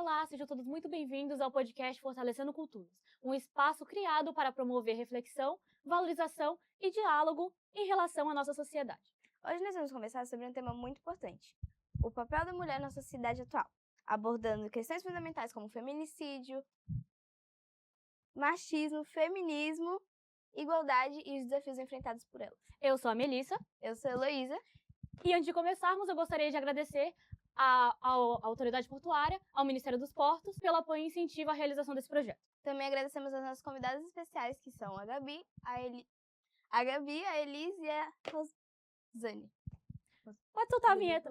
Olá, sejam todos muito bem-vindos ao podcast Fortalecendo Culturas, um espaço criado para promover reflexão, valorização e diálogo em relação à nossa sociedade. Hoje nós vamos conversar sobre um tema muito importante: o papel da mulher na sociedade atual, abordando questões fundamentais como feminicídio, machismo, feminismo, igualdade e os desafios enfrentados por elas. Eu sou a Melissa. Eu sou a Heloísa. E antes de começarmos, eu gostaria de agradecer à Autoridade Portuária, ao Ministério dos Portos, pelo apoio e incentivo à realização desse projeto. Também agradecemos as nossas convidadas especiais, que são a Gabi, a Elis e a Rosane. Pode soltar a vinheta.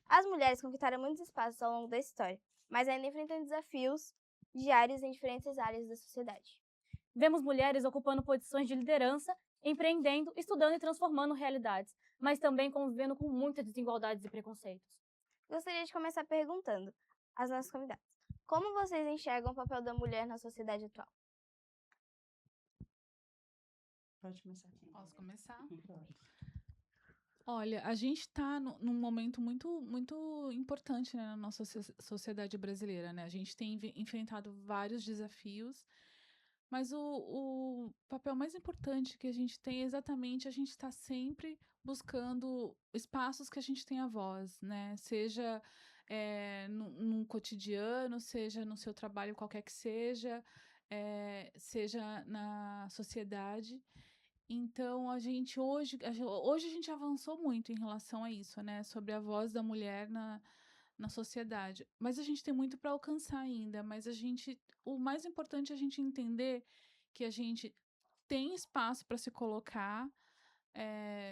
As mulheres conquistaram muitos espaços ao longo da história, mas ainda enfrentam desafios diários em diferentes áreas da sociedade. Vemos mulheres ocupando posições de liderança, empreendendo, estudando e transformando realidades, mas também convivendo com muitas desigualdades e preconceitos. Gostaria de começar perguntando às nossas convidadas: como vocês enxergam o papel da mulher na sociedade atual? Pode começar. Posso começar? Pode. Olha, a gente está num momento muito importante, né, na nossa sociedade brasileira, né? A gente tem enfrentado vários desafios, mas o papel mais importante que a gente tem é exatamente a gente estar sempre buscando espaços que a gente tenha voz, né? Seja num cotidiano, seja no seu trabalho, qualquer que seja, seja na sociedade. Então, hoje a gente avançou muito em relação a isso, né? Sobre a voz da mulher na sociedade. Mas a gente tem muito para alcançar ainda. O mais importante é a gente entender que a gente tem espaço para se colocar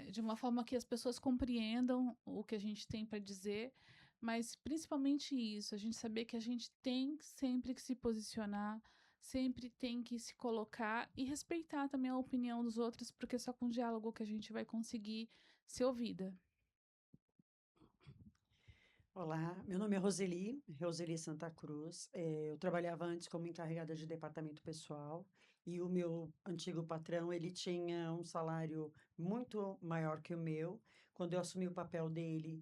de uma forma que as pessoas compreendam o que a gente tem para dizer. Mas principalmente isso, a gente saber que a gente tem sempre que se posicionar, sempre tem que se colocar e respeitar também a opinião dos outros, porque é só com diálogo que a gente vai conseguir ser ouvida. Olá, meu nome é Roseli Santa Cruz. Eu trabalhava antes como encarregada de departamento pessoal e o meu antigo patrão, ele tinha um salário muito maior que o meu. Quando eu assumi o papel dele,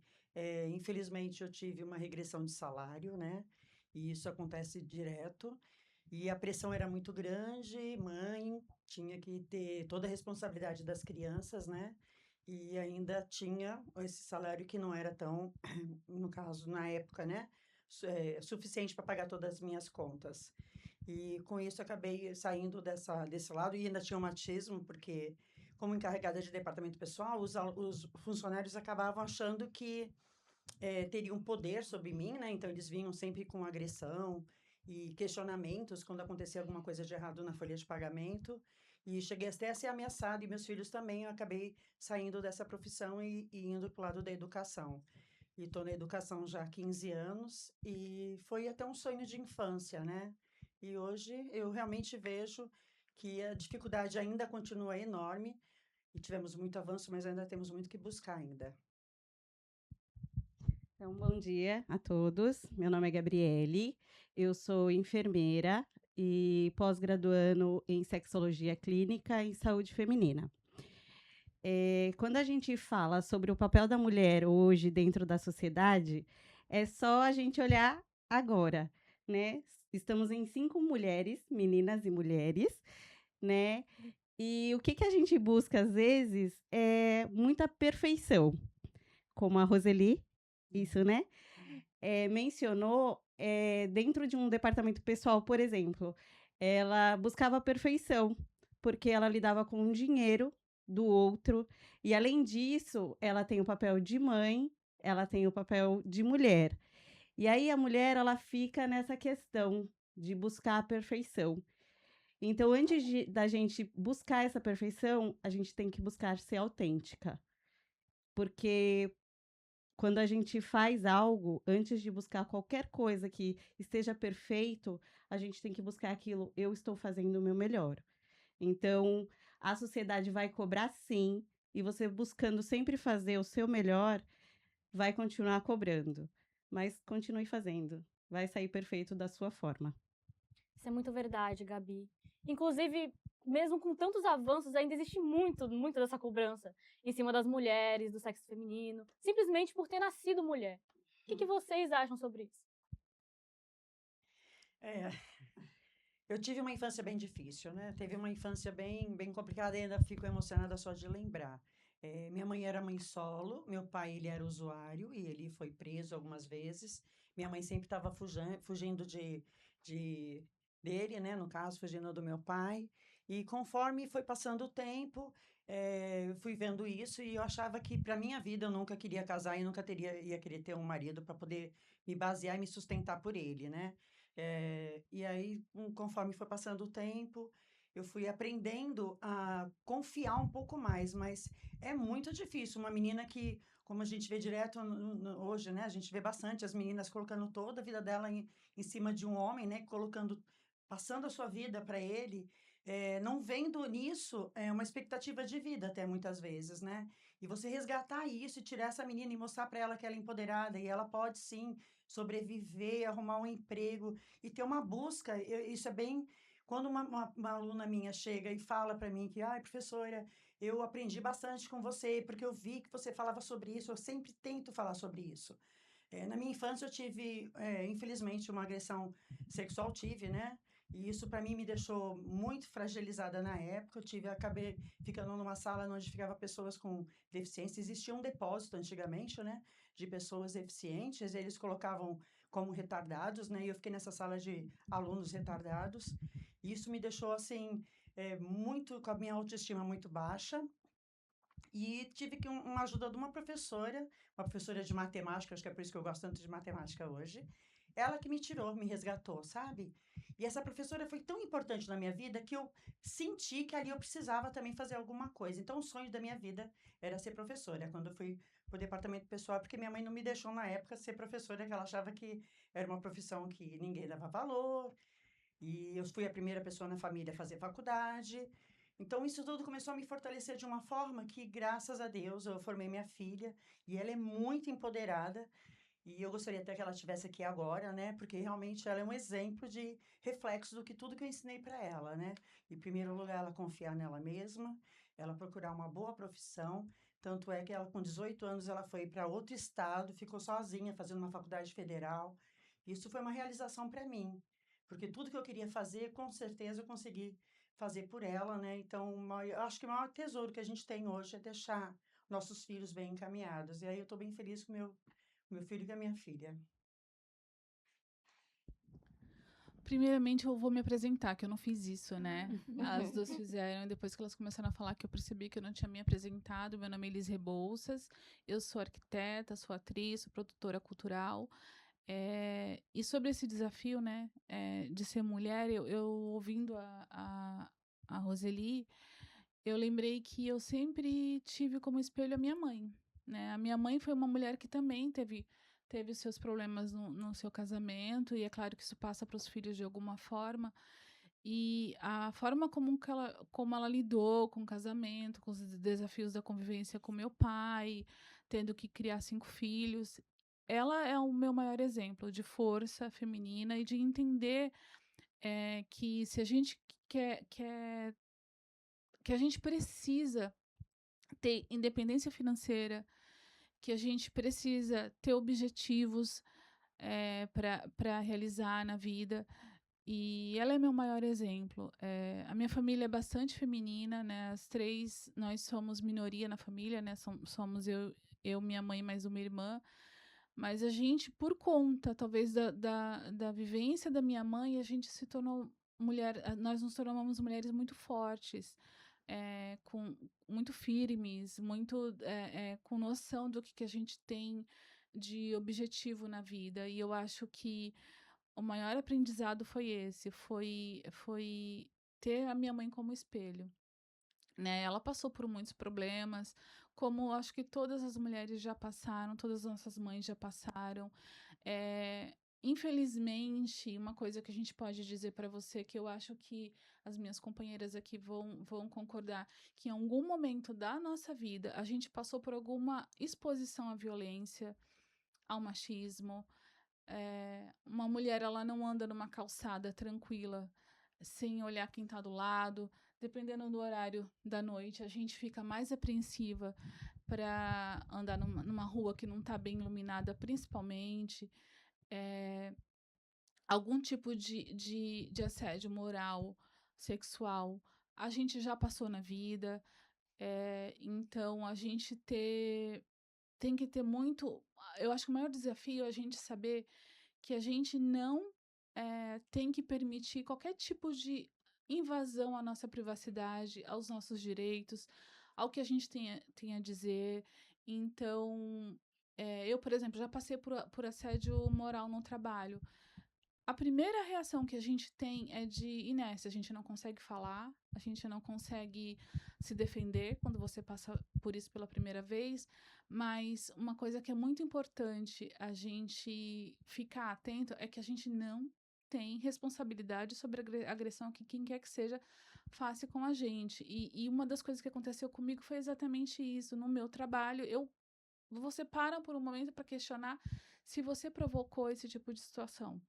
infelizmente eu tive uma regressão de salário, né? E isso acontece direto. E a pressão era muito grande, mãe, tinha que ter toda a responsabilidade das crianças, né? E ainda tinha esse salário que não era tão, no caso, na época, né? Suficiente para pagar todas as minhas contas. E com isso acabei saindo desse lado e ainda tinha um machismo, porque como encarregada de departamento pessoal, os funcionários acabavam achando que teriam poder sobre mim, né? Então eles vinham sempre com agressão e questionamentos quando acontecia alguma coisa de errado na folha de pagamento. E cheguei até a ser ameaçada, e meus filhos também. Eu acabei saindo dessa profissão e indo para o lado da educação. E estou na educação já há 15 anos, e foi até um sonho de infância, né? E hoje eu realmente vejo que a dificuldade ainda continua enorme, e tivemos muito avanço, mas ainda temos muito que buscar ainda. Então, bom dia a todos. Meu nome é Gabriele, eu sou enfermeira e pós-graduando em sexologia clínica e saúde feminina. Quando a gente fala sobre o papel da mulher hoje dentro da sociedade, é só a gente olhar agora, né? Estamos em 5 mulheres, meninas e mulheres, né? E o que a gente busca, às vezes, é muita perfeição, como a Roseli, isso, né? Mencionou dentro de um departamento pessoal, por exemplo, ela buscava a perfeição, porque ela lidava com o dinheiro do outro, e além disso, ela tem o papel de mãe, ela tem o papel de mulher. E aí a mulher, ela fica nessa questão de buscar a perfeição. Então, antes da gente buscar essa perfeição, a gente tem que buscar ser autêntica. Porque quando a gente faz algo, antes de buscar qualquer coisa que esteja perfeito, a gente tem que buscar aquilo, eu estou fazendo o meu melhor. Então, a sociedade vai cobrar sim, e você buscando sempre fazer o seu melhor, vai continuar cobrando. Mas continue fazendo. vai sair perfeito da sua forma. Isso é muito verdade, Gabi. Inclusive, mesmo com tantos avanços, ainda existe muito dessa cobrança em cima das mulheres, do sexo feminino, simplesmente por ter nascido mulher. O que vocês acham sobre isso? É, eu tive uma infância bem difícil, né? Teve uma infância bem complicada e ainda fico emocionada só de lembrar. Minha mãe era mãe solo, meu pai ele era usuário e ele foi preso algumas vezes. Minha mãe sempre estava fugindo de dele, né? No caso, fugindo do meu pai. E conforme foi passando o tempo, eu fui vendo isso e eu achava que para minha vida eu nunca queria casar e nunca ia querer ter um marido para poder me basear e me sustentar por ele, né? E aí, conforme foi passando o tempo, eu fui aprendendo a confiar um pouco mais, mas é muito difícil. Uma menina que, como a gente vê direto hoje, né? A gente vê bastante as meninas colocando toda a vida dela em cima de um homem, né? Passando a sua vida para ele, não vendo nisso uma expectativa de vida até muitas vezes, né? E você resgatar isso e tirar essa menina e mostrar para ela que ela é empoderada e ela pode sim sobreviver, arrumar um emprego e ter uma busca. Isso é bem. Quando uma aluna minha chega e fala para mim que, ai, professora, eu aprendi bastante com você, porque eu vi que você falava sobre isso, eu sempre tento falar sobre isso. Na minha infância, eu tive, infelizmente, uma agressão sexual, tive, né? E isso, para mim, me deixou muito fragilizada na época. Acabei ficando numa sala onde ficava pessoas com deficiência. Existia um depósito antigamente, né? De pessoas deficientes. Eles colocavam como retardados, né? E eu fiquei nessa sala de alunos retardados. E isso me deixou, assim, muito, com a minha autoestima muito baixa. E tive que uma ajuda de uma professora de matemática, acho que é por isso que eu gosto tanto de matemática hoje. Ela que me tirou, me resgatou, sabe? E essa professora foi tão importante na minha vida que eu senti que ali eu precisava também fazer alguma coisa. Então, o sonho da minha vida era ser professora. Quando eu fui para o departamento pessoal, porque minha mãe não me deixou na época ser professora, que ela achava que era uma profissão que ninguém dava valor. E eu fui a primeira pessoa na família a fazer faculdade. Então, isso tudo começou a me fortalecer de uma forma que, graças a Deus, eu formei minha filha e ela é muito empoderada. E eu gostaria até que ela estivesse aqui agora, né? Porque realmente ela é um exemplo de reflexo do que tudo que eu ensinei para ela, né? Em primeiro lugar, ela confiar nela mesma, ela procurar uma boa profissão. Tanto é que ela, com 18 anos, ela foi para outro estado, ficou sozinha fazendo uma faculdade federal. Isso foi uma realização para mim, porque tudo que eu queria fazer, com certeza eu consegui fazer por ela, né? Então, eu acho que o maior tesouro que a gente tem hoje é deixar nossos filhos bem encaminhados. E aí eu estou bem feliz com meu filho e com a minha filha. Primeiramente, eu vou me apresentar, que eu não fiz isso, né? As duas fizeram, e depois que elas começaram a falar que eu percebi que eu não tinha me apresentado. Meu nome é Elis Rebouças, eu sou arquiteta, sou atriz, sou produtora cultural. E sobre esse desafio, né, de ser mulher, eu ouvindo a Roseli, eu lembrei que eu sempre tive como espelho a minha mãe, né? A minha mãe foi uma mulher que também teve os seus problemas no seu casamento, e é claro que isso passa para os filhos de alguma forma. E a forma como ela lidou com o casamento, com os desafios da convivência com meu pai, tendo que criar 5 filhos, ela é o meu maior exemplo de força feminina e de entender que se a gente que a gente precisa ter independência financeira, que a gente precisa ter objetivos para realizar na vida. E ela é meu maior exemplo. A minha família é bastante feminina, né? As três, nós somos minoria na família, né? Somos eu, minha mãe, mais uma irmã. Mas a gente, por conta, talvez, da vivência da minha mãe, a gente se tornou nós nos tornamos mulheres muito fortes, muito firmes, muito com noção do que a gente tem de objetivo na vida. E eu acho que o maior aprendizado foi esse, foi ter a minha mãe como espelho, né? Ela passou por muitos problemas, como acho que todas as mulheres já passaram, todas as nossas mães já passaram. Infelizmente, uma coisa que a gente pode dizer para você, que eu acho que as minhas companheiras aqui vão concordar, que em algum momento da nossa vida a gente passou por alguma exposição à violência, ao machismo, uma mulher, ela não anda numa calçada tranquila, sem olhar quem está do lado. Dependendo do horário da noite, a gente fica mais apreensiva para andar numa rua que não está bem iluminada, principalmente. Algum tipo de assédio moral, sexual, a gente já passou na vida. Então, a gente tem que ter muito... Eu acho que o maior desafio é a gente saber que a gente não tem que permitir qualquer tipo de invasão à nossa privacidade, aos nossos direitos, ao que a gente tem a dizer. Então, eu, por exemplo, já passei por assédio moral no trabalho. A primeira reação que a gente tem é de inércia. A gente não consegue falar, a gente não consegue se defender quando você passa por isso pela primeira vez. Mas uma coisa que é muito importante a gente ficar atento é que a gente não tem responsabilidade sobre a agressão que quem quer que seja faça com a gente. E uma das coisas que aconteceu comigo foi exatamente isso. No meu trabalho, você para por um momento para questionar se você provocou esse tipo de situação.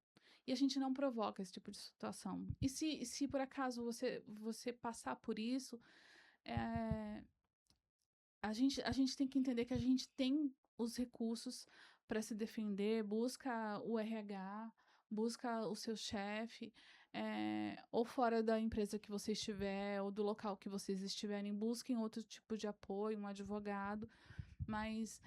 E a gente não provoca esse tipo de situação. E se por acaso você passar por isso, a gente tem que entender que a gente tem os recursos para se defender. Busca o RH, busca o seu chefe, ou fora da empresa que você estiver, ou do local que vocês estiverem, busquem outro tipo de apoio, um advogado, mas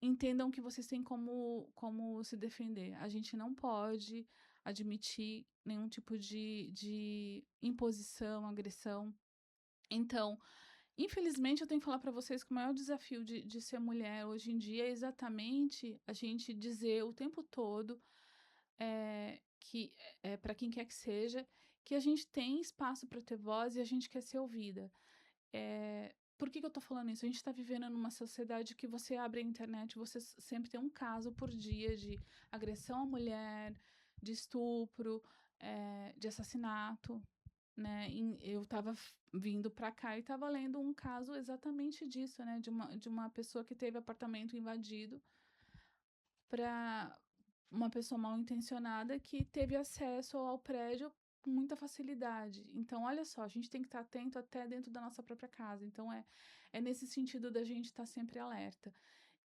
entendam que vocês têm como se defender. A gente não pode admitir nenhum tipo de imposição, agressão. Então, infelizmente, eu tenho que falar para vocês que o maior desafio de ser mulher hoje em dia é exatamente a gente dizer o tempo todo que para quem quer que seja, que a gente tem espaço para ter voz e a gente quer ser ouvida. Por que eu tô falando isso? A gente está vivendo numa sociedade que você abre a internet, você sempre tem um caso por dia de agressão à mulher, de estupro, de assassinato, né? Eu estava vindo para cá e estava lendo um caso exatamente disso, né? De uma pessoa que teve apartamento invadido para uma pessoa mal intencionada que teve acesso ao prédio com muita facilidade. Então, olha só, a gente tem que estar atento até dentro da nossa própria casa. Então, é nesse sentido da gente estar sempre alerta.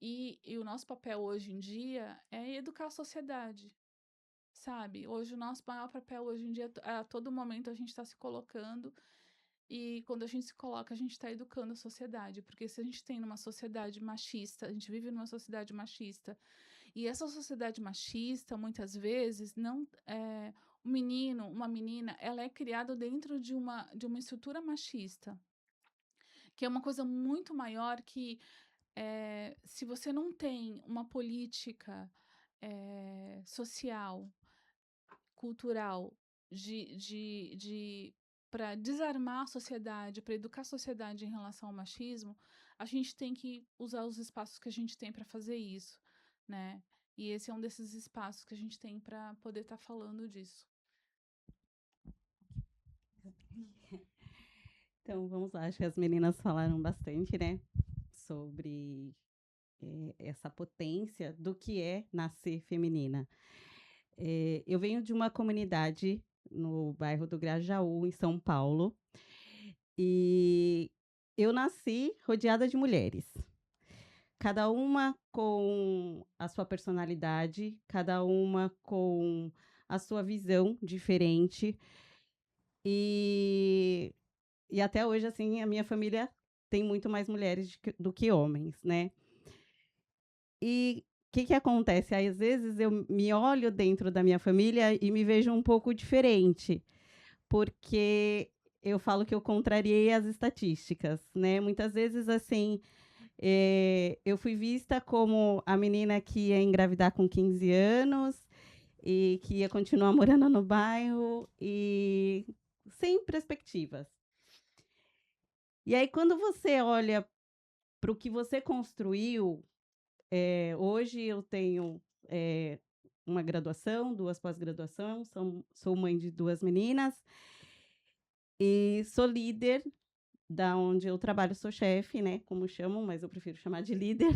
E o nosso papel hoje em dia é educar a sociedade, sabe? Hoje, o nosso maior papel hoje em dia, a todo momento, a gente está se colocando. E quando a gente se coloca, a gente está educando a sociedade. Porque se a gente tem numa sociedade machista, a gente vive numa sociedade machista, e essa sociedade machista, muitas vezes, não um menino, uma menina, ela é criada dentro de uma estrutura machista, que é uma coisa muito maior que, se você não tem uma política social, cultural, para desarmar a sociedade, para educar a sociedade em relação ao machismo, a gente tem que usar os espaços que a gente tem para fazer isso, né? E esse é um desses espaços que a gente tem para poder estar falando disso. Então, vamos lá. Acho que as meninas falaram bastante, né? Sobre essa potência do que é nascer feminina. Eu venho de uma comunidade no bairro do Grajaú, em São Paulo, e eu nasci rodeada de mulheres. Cada uma com a sua personalidade, cada uma com a sua visão diferente. E até hoje, assim, a minha família tem muito mais mulheres do que homens, né? E o que acontece? Às vezes eu me olho dentro da minha família e me vejo um pouco diferente, porque eu falo que eu contrariei as estatísticas, né? Muitas vezes, assim, eu fui vista como a menina que ia engravidar com 15 anos e que ia continuar morando no bairro e sem perspectivas. E aí, quando você olha para o que você construiu, hoje eu tenho uma graduação, 2 pós-graduações, sou mãe de 2 meninas e sou líder da onde eu trabalho, sou chefe, né, como chamam, mas eu prefiro chamar de líder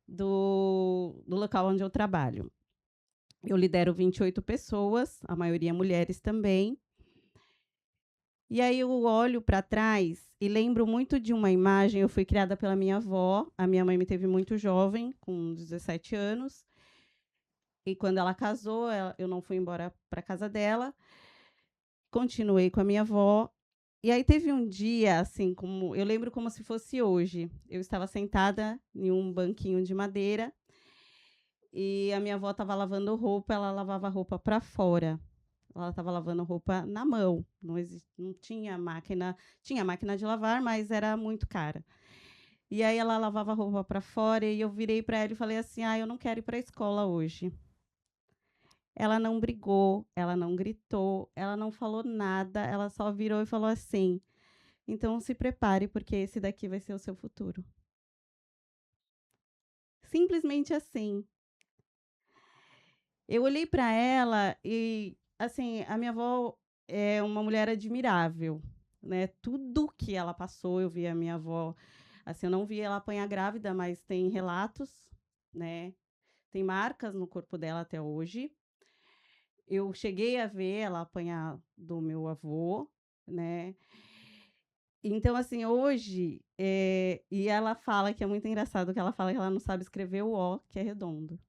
do local onde eu trabalho. Eu lidero 28 pessoas, a maioria mulheres também. E aí eu olho para trás e lembro muito de uma imagem. Eu fui criada pela minha avó. A minha mãe me teve muito jovem, com 17 anos. E quando ela casou, eu não fui embora para casa dela. Continuei com a minha avó. E aí teve um dia, assim, como eu lembro como se fosse hoje. Eu estava sentada em um banquinho de madeira e a minha avó estava lavando roupa. Ela lavava roupa para fora. Ela estava lavando roupa na mão. Não tinha máquina. Tinha máquina de lavar, mas era muito cara. E aí ela lavava roupa para fora e eu virei para ela e falei assim: eu não quero ir para a escola hoje. Ela não brigou, ela não gritou, ela não falou nada, ela só virou e falou assim: então se prepare, porque esse daqui vai ser o seu futuro. Simplesmente assim. Eu olhei para ela e, assim, a minha avó é uma mulher admirável, né? Tudo que ela passou, eu vi a minha avó, assim, eu não vi ela apanhar grávida, mas tem relatos, né? Tem marcas no corpo dela até hoje. Eu cheguei a ver ela apanhar do meu avô, né? Então, assim, hoje, e ela fala que é muito engraçado, que ela fala que ela não sabe escrever o O, que é redondo.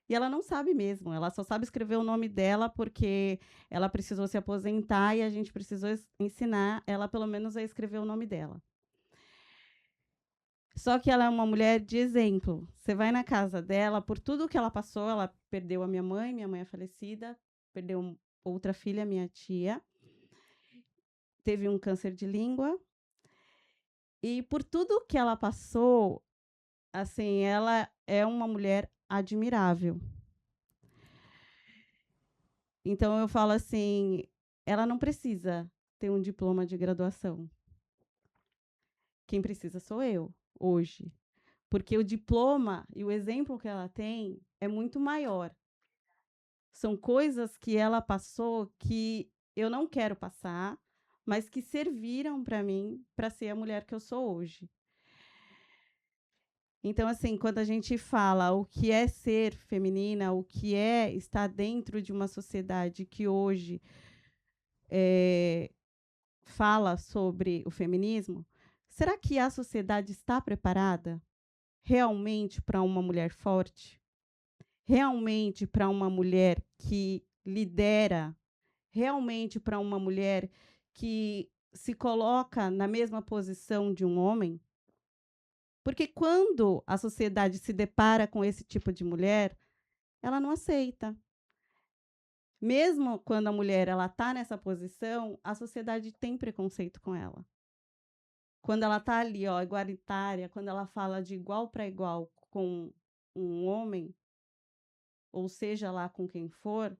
E ela não sabe mesmo, ela só sabe escrever o nome dela porque ela precisou se aposentar e a gente precisou ensinar ela, pelo menos, a escrever o nome dela. Só que ela é uma mulher de exemplo. Você vai na casa dela, por tudo que ela passou, ela perdeu a minha mãe é falecida, perdeu outra filha, minha tia, teve um câncer de língua. E por tudo que ela passou, assim, ela é uma mulher admirável. Então eu falo assim, ela não precisa ter um diploma de graduação. Quem precisa sou eu, hoje. Porque o diploma e o exemplo que ela tem é muito maior. São coisas que ela passou que eu não quero passar, mas que serviram para mim para ser a mulher que eu sou hoje. Então, assim, quando a gente fala o que é ser feminina, o que é estar dentro de uma sociedade que hoje fala sobre o feminismo, será que a sociedade está preparada realmente para uma mulher forte? Realmente para uma mulher que lidera? Realmente para uma mulher que se coloca na mesma posição de um homem? Porque quando a sociedade se depara com esse tipo de mulher, ela não aceita. Mesmo quando a mulher está nessa posição, a sociedade tem preconceito com ela. Quando ela está ali, igualitária, quando ela fala de igual para igual com um homem, ou seja lá com quem for,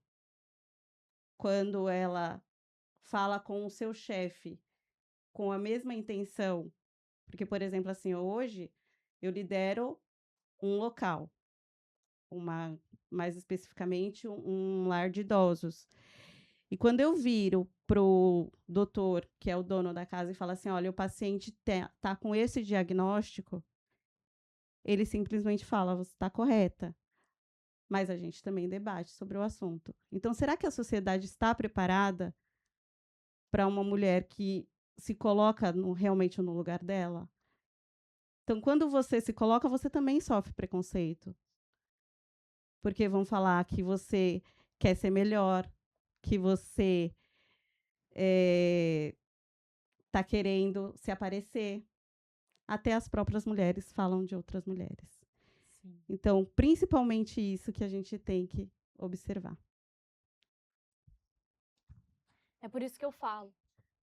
quando ela fala com o seu chefe com a mesma intenção, porque, por exemplo, assim, hoje eu lidero um local, mais especificamente um lar de idosos. E quando eu viro pro doutor, que é o dono da casa, e falo assim, olha, o paciente tá com esse diagnóstico, ele simplesmente fala, você está correta. Mas a gente também debate sobre o assunto. Então, será que a sociedade está preparada para uma mulher que se coloca realmente no lugar dela? Então, quando você se coloca, você também sofre preconceito. Porque vão falar que você quer ser melhor, que você está querendo se aparecer. Até as próprias mulheres falam de outras mulheres. Sim. Então, principalmente isso que a gente tem que observar. É por isso que eu falo,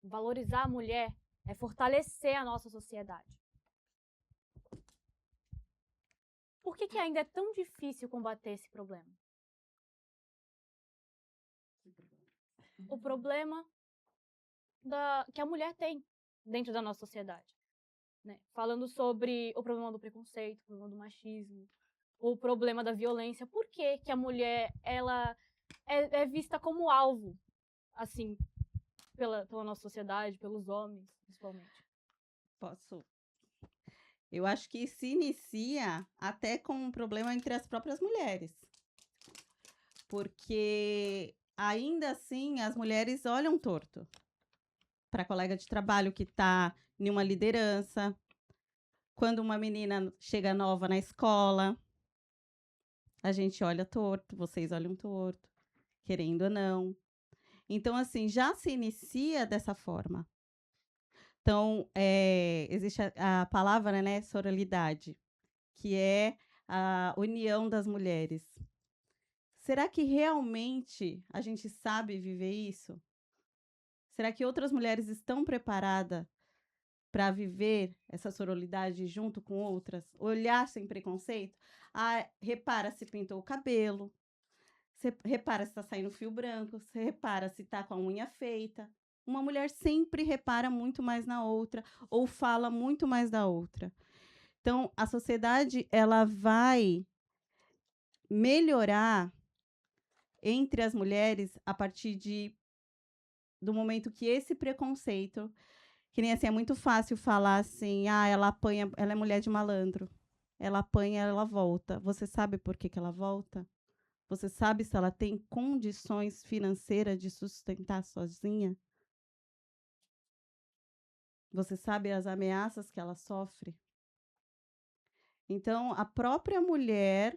valorizar a mulher é fortalecer a nossa sociedade. Por que ainda é tão difícil combater esse problema? O problema que a mulher tem dentro da nossa sociedade. Né? Falando sobre o problema do preconceito, o problema do machismo, o problema da violência. Por que a mulher ela é vista como alvo, assim, pela nossa sociedade, pelos homens, principalmente? Posso? Eu acho que se inicia até com um problema entre as próprias mulheres. porque ainda assim as mulheres olham torto para a colega de trabalho que está em uma liderança, quando uma menina chega nova na escola, a gente olha torto, vocês olham torto, querendo ou não. Então, assim, já se inicia dessa forma. Então, existe a palavra, né, sororidade, que é a união das mulheres. Será que realmente a gente sabe viver isso? Será que outras mulheres estão preparadas para viver essa sororidade junto com outras? Olhar sem preconceito? Ah, repara se pintou o cabelo. Você repara se está saindo fio branco. Você repara se está com a unha feita. Uma mulher sempre repara muito mais na outra ou fala muito mais da outra. Então, a sociedade ela vai melhorar entre as mulheres a partir do momento que esse preconceito, que nem assim, é muito fácil falar assim, ela apanha, ela é mulher de malandro. Ela apanha, ela volta. Você sabe por que ela volta? Você sabe se ela tem condições financeiras de sustentar sozinha? Você sabe as ameaças que ela sofre? Então, a própria mulher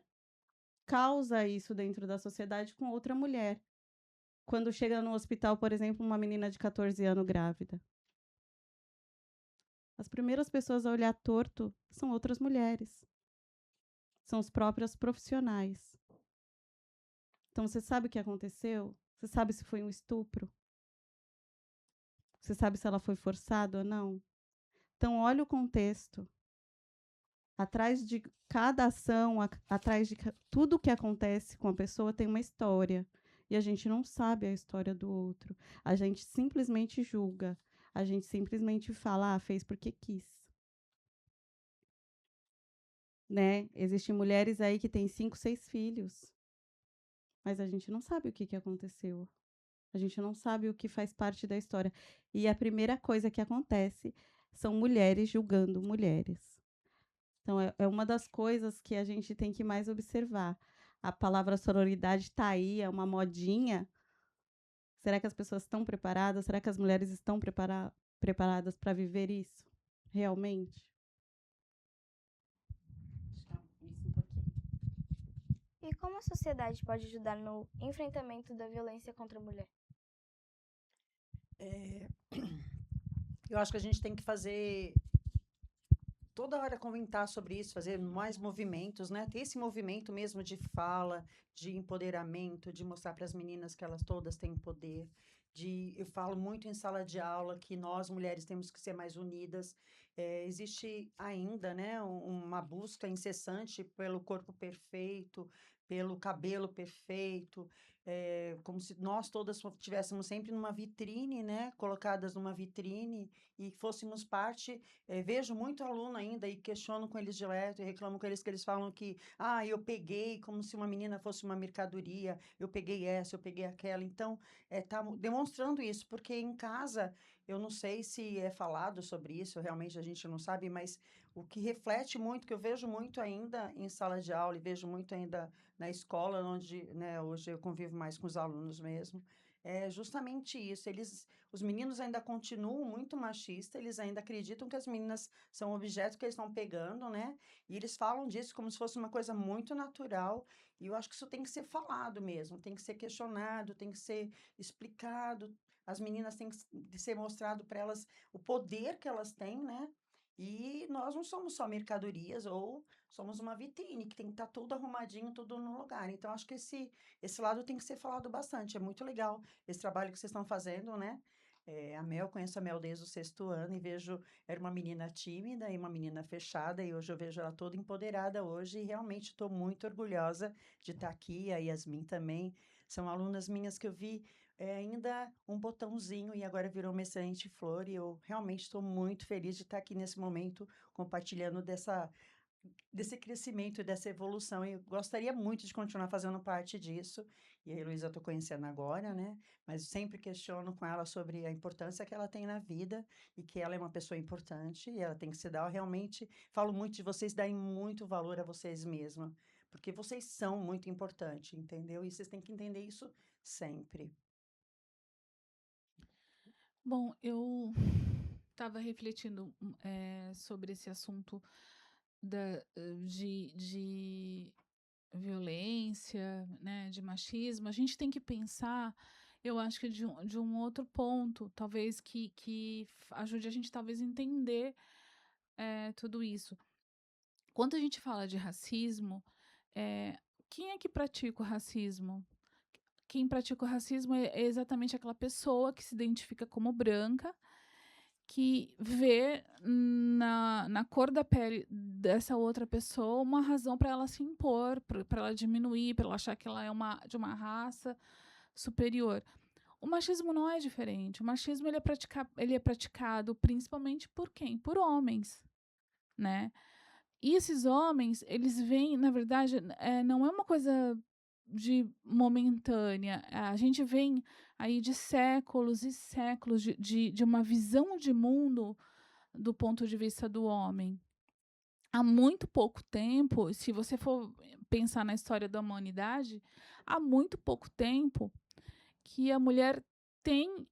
causa isso dentro da sociedade com outra mulher. Quando chega no hospital, por exemplo, uma menina de 14 anos grávida. As primeiras pessoas a olhar torto são outras mulheres. São os próprios profissionais. Então, você sabe o que aconteceu? Você sabe se foi um estupro? Você sabe se ela foi forçada ou não? Então, olha o contexto. Atrás de cada ação, atrás de tudo que acontece com a pessoa, tem uma história. E a gente não sabe a história do outro. A gente simplesmente julga. A gente simplesmente fala, fez porque quis. Né? Existem mulheres aí que têm 5, 6 filhos. Mas a gente não sabe o que aconteceu. A gente não sabe o que faz parte da história. E a primeira coisa que acontece são mulheres julgando mulheres. Então, é uma das coisas que a gente tem que mais observar. A palavra sororidade está aí, é uma modinha. Será que as pessoas estão preparadas? Será que as mulheres estão preparadas para viver isso? Realmente? Isso um pouquinho. E como a sociedade pode ajudar no enfrentamento da violência contra a mulher? Eu acho que a gente tem que fazer toda hora comentar sobre isso, fazer mais movimentos, né? Ter esse movimento mesmo de fala, de empoderamento, de mostrar para as meninas que elas todas têm poder. Eu falo muito em sala de aula que nós mulheres temos que ser mais unidas. Existe ainda, né, uma busca incessante pelo corpo perfeito, pelo cabelo perfeito, como se nós todas estivéssemos sempre numa vitrine, né, colocadas numa vitrine e fôssemos parte. Vejo muito aluno ainda e questiono com eles direto e reclamo com eles que eles falam que eu peguei como se uma menina fosse uma mercadoria, eu peguei essa, eu peguei aquela. Então, tá demonstrando isso, porque em casa, eu não sei se é falado sobre isso, realmente a gente não sabe, mas o que reflete muito, que eu vejo muito ainda em sala de aula e vejo muito ainda na escola, onde, né, hoje eu convivo mais com os alunos mesmo, é justamente isso. Os meninos ainda continuam muito machistas, eles ainda acreditam que as meninas são objeto que eles estão pegando, né? E eles falam disso como se fosse uma coisa muito natural. E eu acho que isso tem que ser falado mesmo, tem que ser questionado, tem que ser explicado. As meninas têm que ser mostrado para elas o poder que elas têm, né? E nós não somos só mercadorias ou somos uma vitrine que tem que estar tudo arrumadinho, tudo no lugar. Então, acho que esse lado tem que ser falado bastante. É muito legal esse trabalho que vocês estão fazendo, né? Conheço a Mel desde o 6º ano e era uma menina tímida e uma menina fechada, e hoje eu vejo ela toda empoderada hoje e realmente estou muito orgulhosa de estar aqui, a Yasmin também, são alunas minhas que eu vi ainda um botãozinho e agora virou uma excelente flor e eu realmente estou muito feliz de estar aqui nesse momento compartilhando desse crescimento, dessa evolução. E eu gostaria muito de continuar fazendo parte disso. E a Heloísa eu estou conhecendo agora, né? Mas sempre questiono com ela sobre a importância que ela tem na vida e que ela é uma pessoa importante e ela tem que se dar. Eu realmente falo muito de vocês darem muito valor a vocês mesmas, porque vocês são muito importantes, entendeu? E vocês têm que entender isso sempre. Bom, eu estava refletindo sobre esse assunto de violência, né, de machismo. A gente tem que pensar, eu acho que de um outro ponto, talvez que ajude a gente talvez entender tudo isso. Quando a gente fala de racismo, quem é que pratica o racismo? Quem pratica o racismo é exatamente aquela pessoa que se identifica como branca, que vê na cor da pele dessa outra pessoa uma razão para ela se impor, para ela diminuir, para ela achar que ela é de uma raça superior. O machismo não é diferente. O machismo ele é praticado principalmente por quem? Por homens, né? E esses homens, eles vêm, na verdade, não é uma coisa de momentânea. A gente vem aí de séculos e séculos de uma visão de mundo do ponto de vista do homem. Há muito pouco tempo, se você for pensar na história da humanidade, há muito pouco tempo que a mulher tem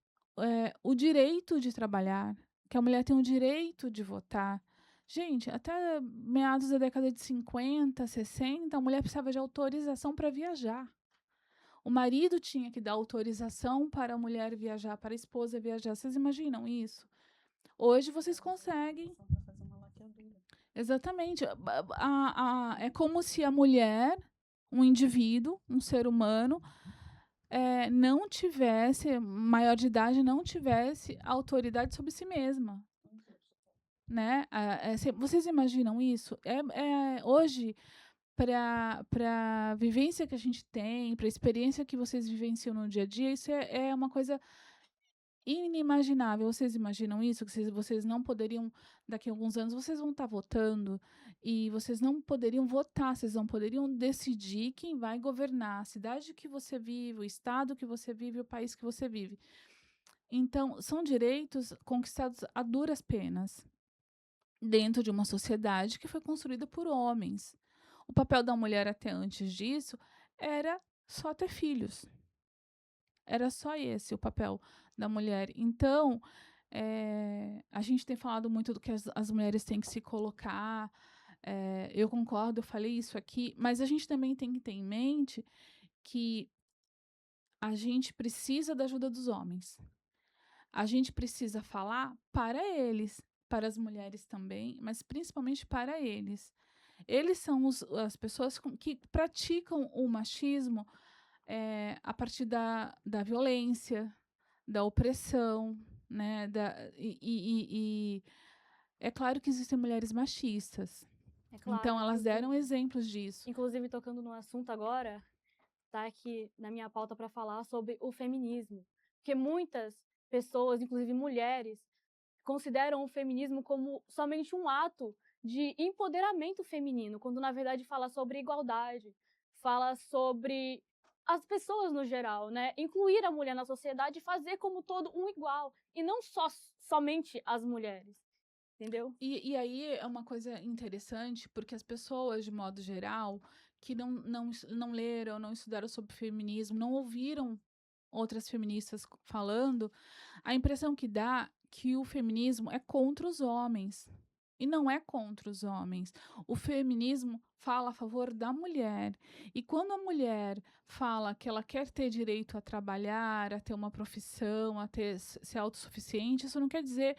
o direito de trabalhar, que a mulher tem o direito de votar. Gente, até meados da década de 50, 60, a mulher precisava de autorização para viajar. O marido tinha que dar autorização para a mulher viajar, para a esposa viajar. Vocês imaginam isso? Hoje vocês conseguem. Exatamente. É como se a mulher, um indivíduo, um ser humano, não tivesse, maior de idade, não tivesse autoridade sobre si mesma. Né? Vocês imaginam isso? Hoje, para a vivência que a gente tem, para a experiência que vocês vivenciam no dia a dia, isso é uma coisa inimaginável. Vocês imaginam isso? Que vocês não poderiam, daqui a alguns anos, vocês vão estar votando e vocês não poderiam votar, vocês não poderiam decidir quem vai governar a cidade que você vive, o estado que você vive, o país que você vive. Então, são direitos conquistados a duras penas dentro de uma sociedade que foi construída por homens. O papel da mulher até antes disso era só ter filhos. Era só esse o papel da mulher. Então, a gente tem falado muito do que as mulheres têm que se colocar. Eu concordo, eu falei isso aqui, mas a gente também tem que ter em mente que a gente precisa da ajuda dos homens. A gente precisa falar para eles, para as mulheres também, mas principalmente para eles. Eles são as pessoas que praticam o machismo a partir da violência, da opressão, né? E é claro que existem mulheres machistas. É claro, Então, elas deram exemplos disso. Inclusive, tocando no assunto agora, tá aqui na minha pauta para falar sobre o feminismo. Porque muitas pessoas, inclusive mulheres, consideram o feminismo como somente um ato de empoderamento feminino, quando na verdade fala sobre igualdade, fala sobre as pessoas no geral, né? Incluir a mulher na sociedade e fazer como todo um igual, e não somente as mulheres, entendeu? E aí é uma coisa interessante, porque as pessoas, de modo geral, que não leram, não estudaram sobre feminismo, não ouviram outras feministas falando, a impressão que dá que o feminismo é contra os homens. E não é contra os homens. O feminismo fala a favor da mulher. E quando a mulher fala que ela quer ter direito a trabalhar, a ter uma profissão, a ser autossuficiente, isso não quer dizer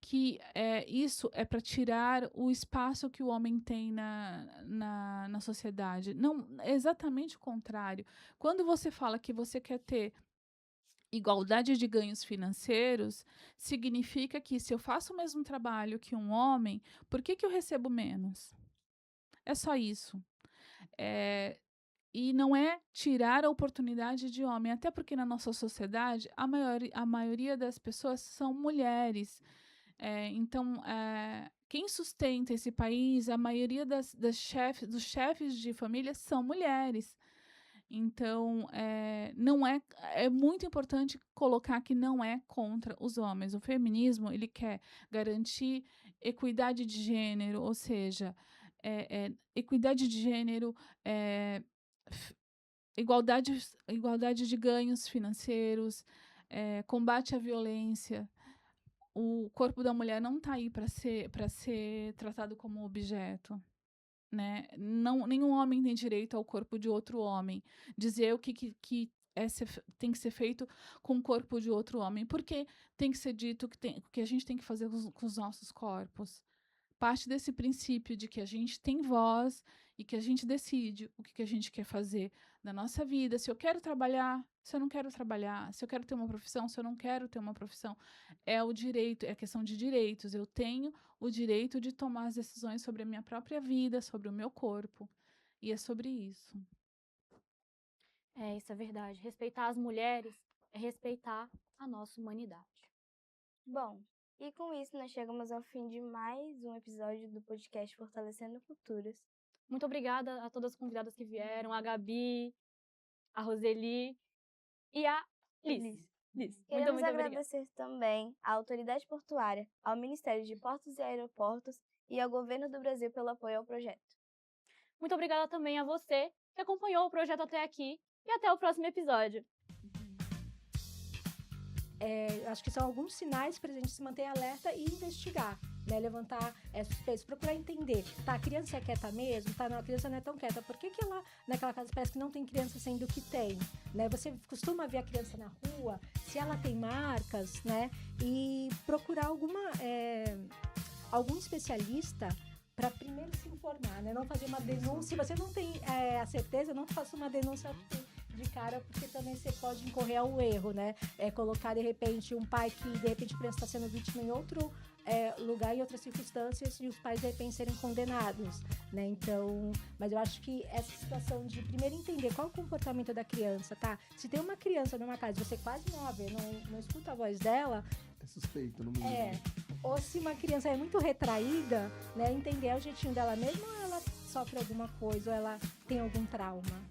que isso é para tirar o espaço que o homem tem na sociedade. Não, é exatamente o contrário. Quando você fala que você quer ter igualdade de ganhos financeiros, significa que se eu faço o mesmo trabalho que um homem, por que eu recebo menos? É só isso. E não é tirar a oportunidade de homem, até porque na nossa sociedade a maioria das pessoas são mulheres. Então, quem sustenta esse país, a maioria dos chefes de família são mulheres. Então, é muito importante colocar que não é contra os homens. O feminismo ele quer garantir equidade de gênero, ou seja, equidade de gênero, igualdade de ganhos financeiros, combate à violência. O corpo da mulher não está aí para ser tratado como objeto, né? Não, nenhum homem tem direito ao corpo de outro homem. Dizer o que tem que ser feito com o corpo de outro homem. Porque tem que ser dito que a gente tem que fazer com os nossos corpos. Parte desse princípio de que a gente tem voz e que a gente decide o que a gente quer fazer na nossa vida. Se eu quero trabalhar, se eu não quero trabalhar, se eu quero ter uma profissão, se eu não quero ter uma profissão. É o direito, é a questão de direitos. Eu tenho o direito de tomar as decisões sobre a minha própria vida, sobre o meu corpo. E é sobre isso. Isso é verdade. Respeitar as mulheres é respeitar a nossa humanidade. Bom, e com isso nós chegamos ao fim de mais um episódio do podcast Fortalecendo Culturas. Muito obrigada a todas as convidadas que vieram, a Gabi, a Roseli e a Liz. Muito Queremos obrigada. agradecer também à Autoridade Portuária, ao Ministério de Portos e Aeroportos e ao Governo do Brasil pelo apoio ao projeto. Muito obrigada também a você que acompanhou o projeto até aqui e até o próximo episódio. Acho que são alguns sinais para a gente se manter alerta e investigar, né? Levantar suspeitos, procurar entender. Tá, a criança é quieta mesmo? Tá, não, a criança não é tão quieta. Por que ela, naquela casa, parece que não tem criança sendo que tem? Né? Você costuma ver a criança na rua, se ela tem marcas, né? E procurar algum especialista para primeiro se informar, né? Não fazer uma denúncia. Se você não tem a certeza, não faça uma denúncia de cara, porque também você pode incorrer ao erro, né? Colocar, de repente, um pai que, de repente, a criança está sendo vítima em outro lugar, em outras circunstâncias, e os pais, de repente, serem condenados, né? Então, mas eu acho que essa situação de primeiro entender qual é o comportamento da criança, tá? Se tem uma criança numa casa e você quase não a vê, não escuta a voz dela... É suspeito, no mínimo. Ou se uma criança é muito retraída, né? Entender o jeitinho dela mesmo, ou ela sofre alguma coisa, ou ela tem algum trauma.